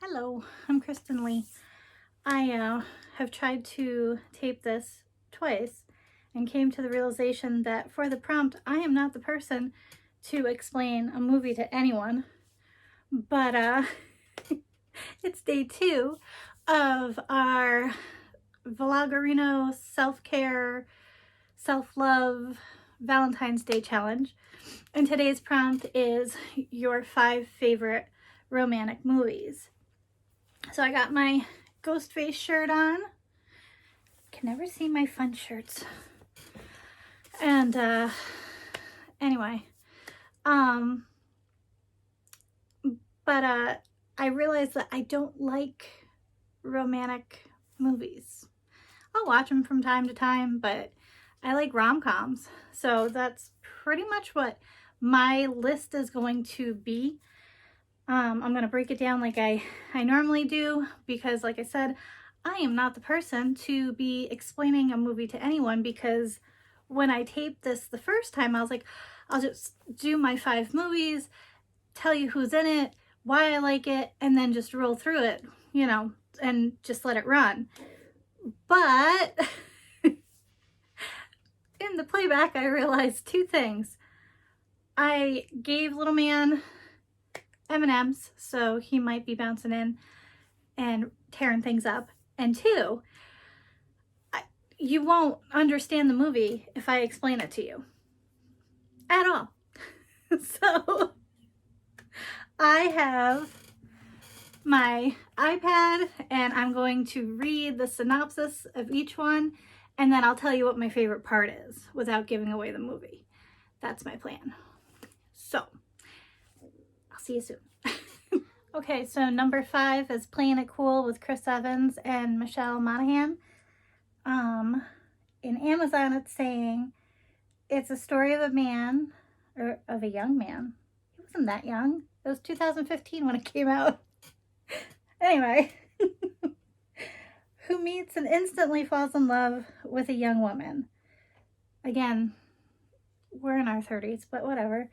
Hello, I'm Kristen Lee. I have tried to tape this twice and came to the realization that for the prompt, I am not the person to explain a movie to anyone, but it's day 2 of our Vloggerino self-care, self-love Valentine's Day challenge. And today's prompt is your 5 favorite romantic movies. So I got my Ghostface shirt on. Can never see my fun shirts. And anyway, but I realized that I don't like romantic movies. I'll watch them from time to time, but I like rom-coms. So that's pretty much what my list is going to be. I'm going to break it down like I normally do because, like I said, I am not the person to be explaining a movie to anyone, because when I taped this the first time, I was like, I'll just do my 5 movies, tell you who's in it, why I like it, and then just roll through it, you know, and just let it run. But in the playback, I realized 2 things. I gave little man M&Ms, so he might be bouncing in and tearing things up. And 2, you won't understand the movie if I explain it to you at all. So I have my iPad and I'm going to read the synopsis of each one, and then I'll tell you what my favorite part is without giving away the movie. That's my plan. So I'll see you soon. Okay, so number 5 is Playing It Cool with Chris Evans and Michelle Monaghan. In Amazon, it's saying it's a story of a man, or of a young man. He wasn't that young. It was 2015 when it came out. Anyway, who meets and instantly falls in love with a young woman. Again, we're in our 30s, but whatever.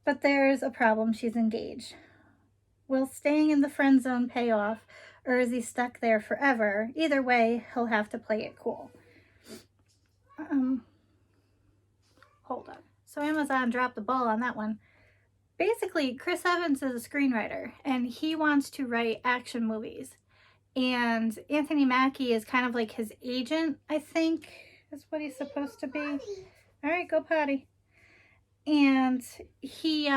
But there's a problem. She's engaged. Will staying in the friend zone pay off, or is he stuck there forever? Either way, he'll have to play it cool. Hold up. So Amazon dropped the ball on that one. Basically, Chris Evans is a screenwriter, and he wants to write action movies. And Anthony Mackie is kind of like his agent, I think, is what he's supposed to be. All right, go potty. And he's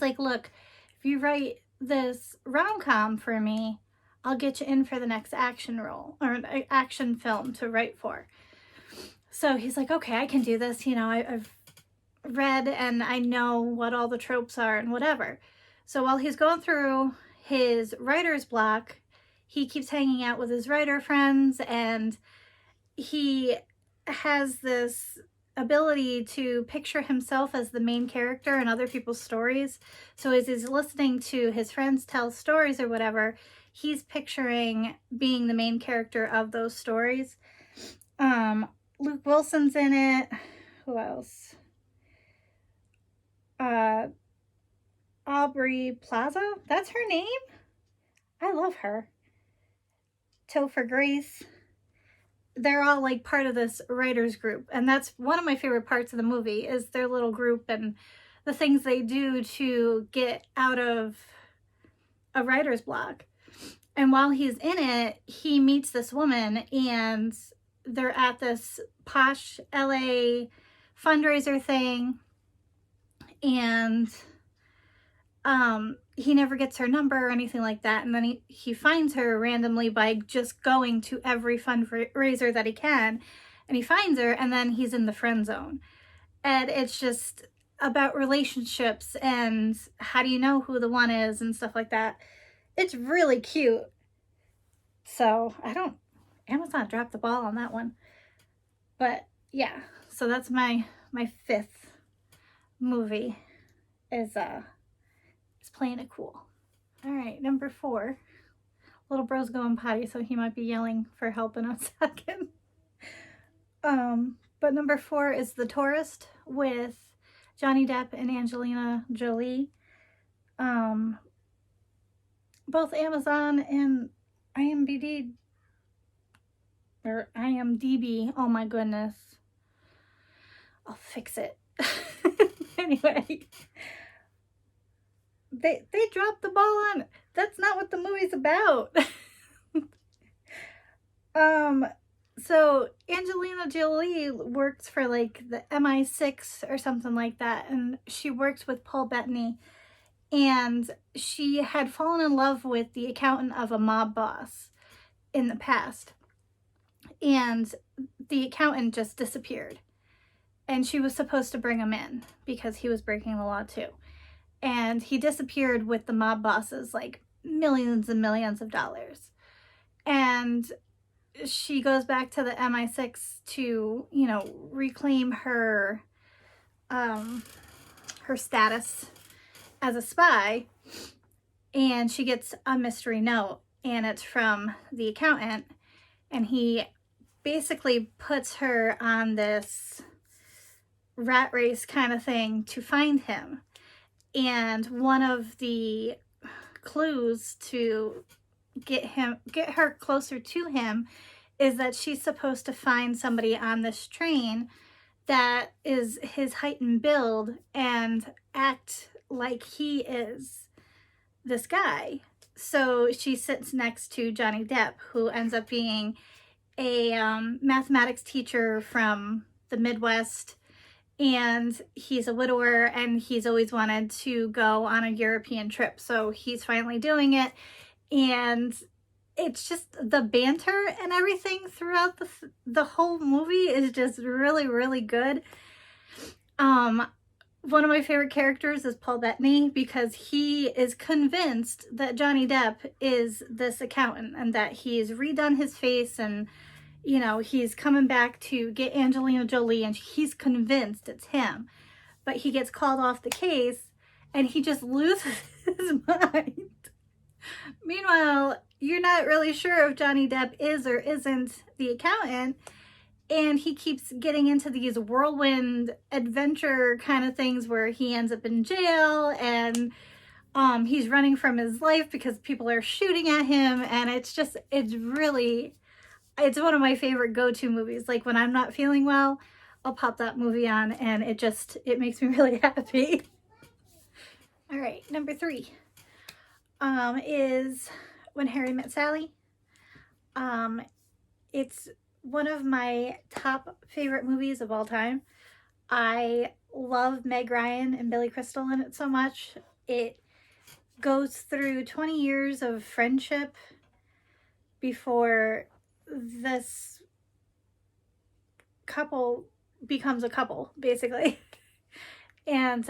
like, look, if you write this rom-com for me, I'll get you in for the next action role or action film to write for. So he's like, okay, I can do this. You know, I've read and I know what all the tropes are and whatever. So while he's going through his writer's block, he keeps hanging out with his writer friends, and he has this ability to picture himself as the main character in other people's stories. So as he's listening to his friends tell stories or whatever, he's picturing being the main character of those stories. Luke Wilson's in it. Who else? Aubrey Plaza, that's her name. I love her. Topher Grace. They're all like part of this writers group, and that's one of my favorite parts of the movie is their little group and the things they do to get out of a writer's block. And while he's in it, he meets this woman, and they're at this posh LA fundraiser thing, and he never gets her number or anything like that. And then he finds her randomly by just going to every fundraiser that he can, and he finds her, and then he's in the friend zone. And it's just about relationships and how do you know who the one is and stuff like that. It's really cute. So Amazon dropped the ball on that one. But yeah, so that's my 5th movie is Playing It Cool. All right, number 4. Little bro's going potty, so he might be yelling for help in a second. But number 4 is The Tourist with Johnny Depp and Angelina Jolie. both Amazon and IMDb, or IMDb, oh my goodness. I'll fix it. Anyway, they dropped the ball on it. That's not what the movie's about. So Angelina Jolie works for like the MI6 or something like that, and she works with Paul Bettany, and she had fallen in love with the accountant of a mob boss in the past, and the accountant just disappeared, and she was supposed to bring him in because he was breaking the law too, and he disappeared with the mob bosses, like millions and millions of dollars. And she goes back to the MI6 to, you know, reclaim her her status as a spy, and she gets a mystery note, and it's from the accountant, and he basically puts her on this rat race kind of thing to find him. And one of the clues to get her closer to him is that she's supposed to find somebody on this train that is his height and build and act like he is this guy. So she sits next to Johnny Depp, who ends up being a mathematics teacher from the Midwest, and he's a widower, and he's always wanted to go on a European trip, so he's finally doing it. And it's just the banter and everything throughout the whole movie is just really, really good. One of my favorite characters is Paul Bettany, because he is convinced that Johnny Depp is this accountant and that he's redone his face, and you know, he's coming back to get Angelina Jolie, and he's convinced it's him. But he gets called off the case and he just loses his mind. Meanwhile, you're not really sure if Johnny Depp is or isn't the accountant, and he keeps getting into these whirlwind adventure kind of things where he ends up in jail, and he's running from his life because people are shooting at him, and it's one of my favorite go-to movies. Like when I'm not feeling well, I'll pop that movie on, and it makes me really happy. All right, number 3 is When Harry Met Sally. It's one of my top favorite movies of all time. I love Meg Ryan and Billy Crystal in it so much. It goes through 20 years of friendship before this couple becomes a couple, basically. And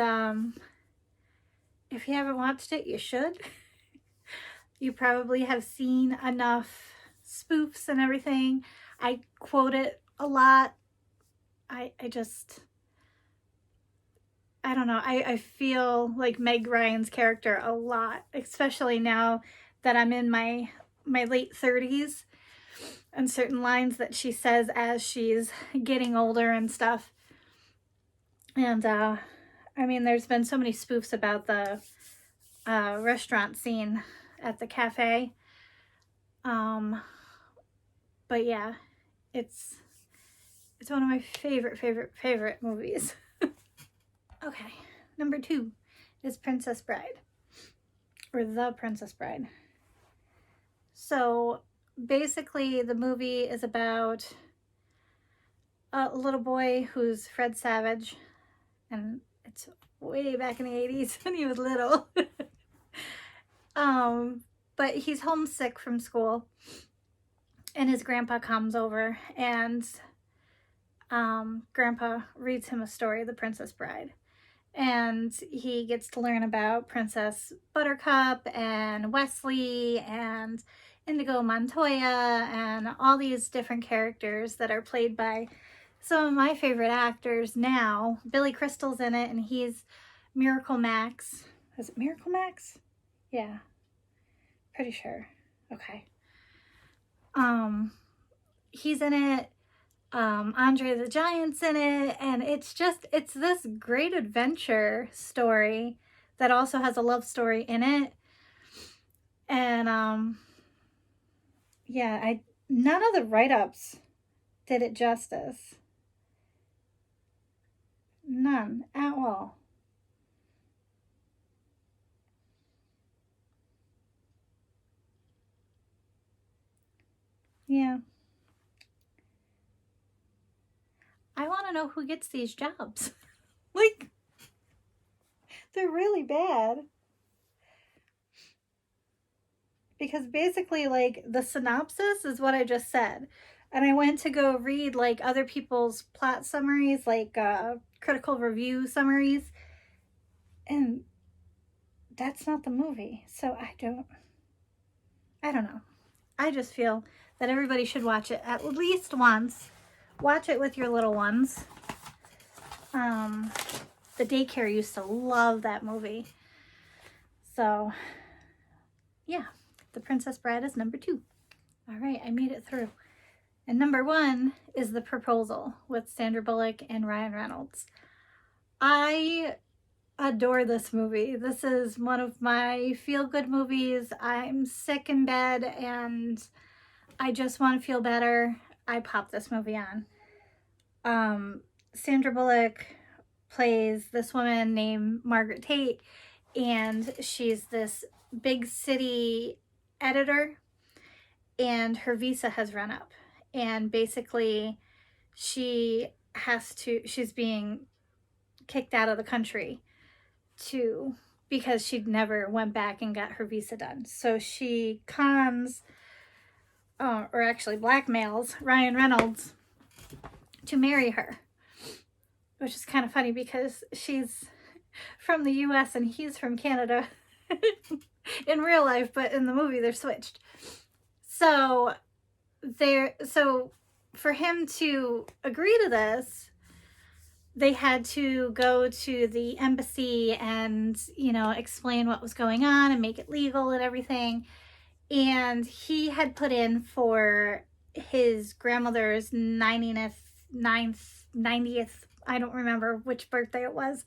if you haven't watched it, you should. You probably have seen enough spoofs and everything. I quote it a lot. I don't know. I feel like Meg Ryan's character a lot, especially now that I'm in my late 30s, and certain lines that she says as she's getting older and stuff. And I mean, there's been so many spoofs about the restaurant scene at the cafe. But yeah, it's one of my favorite movies. Okay, number 2 is Princess Bride, or The Princess Bride. So basically the movie is about a little boy who's Fred Savage, and it's way back in the 80s when he was little. But he's homesick from school, and his grandpa comes over, and grandpa reads him a story, The Princess Bride, and he gets to learn about Princess Buttercup and Wesley and Indigo Montoya and all these different characters that are played by some of my favorite actors now. Billy Crystal's in it, and he's Miracle Max. Is it Miracle Max? Yeah, pretty sure. Okay. He's in it. Andre the Giant's in it, and it's this great adventure story that also has a love story in it. And yeah, none of the write-ups did it justice. None at all. Yeah. I want to know who gets these jobs. Like, they're really bad. Because basically, like, the synopsis is what I just said. And I went to go read, like, other people's plot summaries, like, critical review summaries. And that's not the movie. So I don't know. I just feel that everybody should watch it at least once. Watch it with your little ones. The daycare used to love that movie. So, yeah, The Princess Bride is number 2. All right, I made it through. And number 1 is The Proposal with Sandra Bullock and Ryan Reynolds. I adore this movie. This is one of my feel-good movies. I'm sick in bed and I just want to feel better. I pop this movie on. Sandra Bullock plays this woman named Margaret Tate, and she's this big city editor, and her visa has run up, and basically she's being kicked out of the country because she never went back and got her visa done. So she cons, or actually blackmails Ryan Reynolds to marry her, which is kind of funny because she's from the US and he's from Canada in real life, but in the movie they're switched. So for him to agree to this, they had to go to the embassy and, explain what was going on and make it legal and everything. And he had put in for his grandmother's 90th, I don't remember which birthday it was,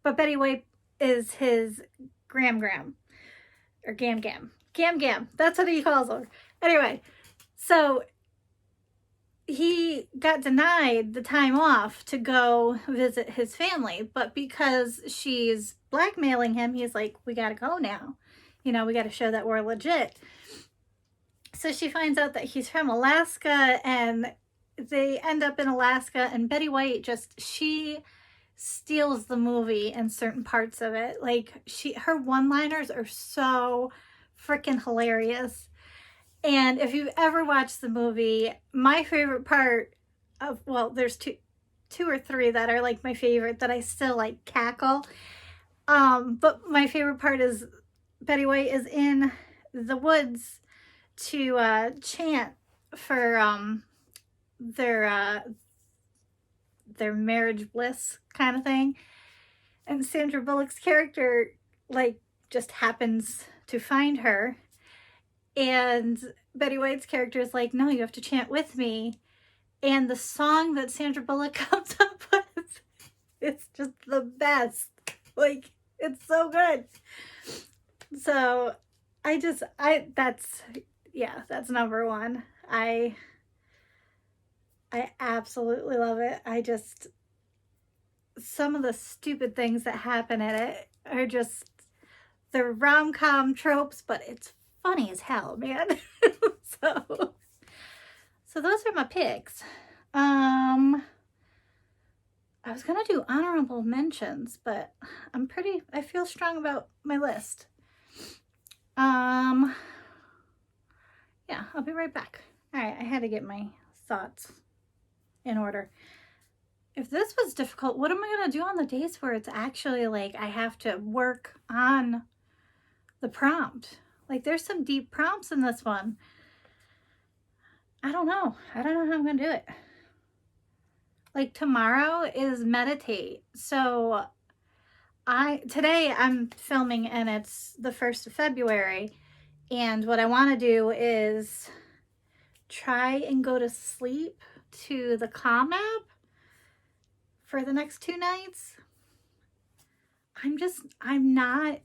but Betty White is his Gram, or Gam. That's what he calls her. Anyway, so he got denied the time off to go visit his family, but because she's blackmailing him, he's like, we gotta go now. We gotta show that we're legit. So she finds out that he's from Alaska, and they end up in Alaska, and Betty White she steals the movie in certain parts of it. Like, her one-liners are so freaking hilarious. And if you've ever watched the movie, my favorite part there's two or three that are like my favorite that I still like cackle. But my favorite part is Betty White is in the woods to chant for their marriage bliss kind of thing. And Sandra Bullock's character just happens to find her. And Betty White's character is like, no, you have to chant with me. And the song that Sandra Bullock comes up with, it's just the best. It's so good. So that's number 1. I absolutely love it. Some of the stupid things that happen in it are just the rom-com tropes, but it's funny as hell, man. So those are my picks. I was gonna do honorable mentions, but I feel strong about my list. Yeah, I'll be right back. All right, I had to get my thoughts in order. If this was difficult, what am I gonna do on the days where it's actually I have to work on the prompt? There's some deep prompts in this one. I don't know how I'm gonna do it. Tomorrow is meditate. So today I'm filming and it's the 1st of February. And what I want to do is try and go to sleep to the Calm app for the next 2 nights. I'm not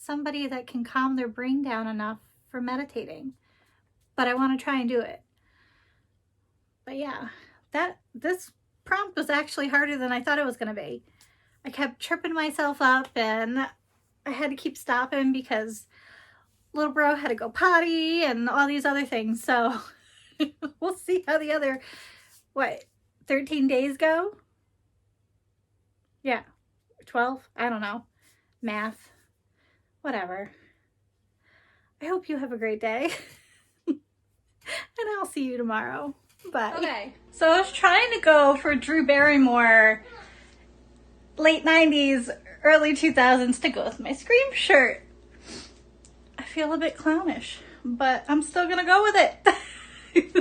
somebody that can calm their brain down enough for meditating, but I want to try and do it. But yeah, this prompt was actually harder than I thought it was going to be. I kept tripping myself up and I had to keep stopping because little bro had to go potty and all these other things. So we'll see how the other, 13 days go? Yeah, 12? I don't know. Math. Whatever. I hope you have a great day. And I'll see you tomorrow. Bye. Okay, so I was trying to go for Drew Barrymore late 90s, early 2000s to go with my Scream shirt. I feel a bit clownish, but I'm still gonna go with it.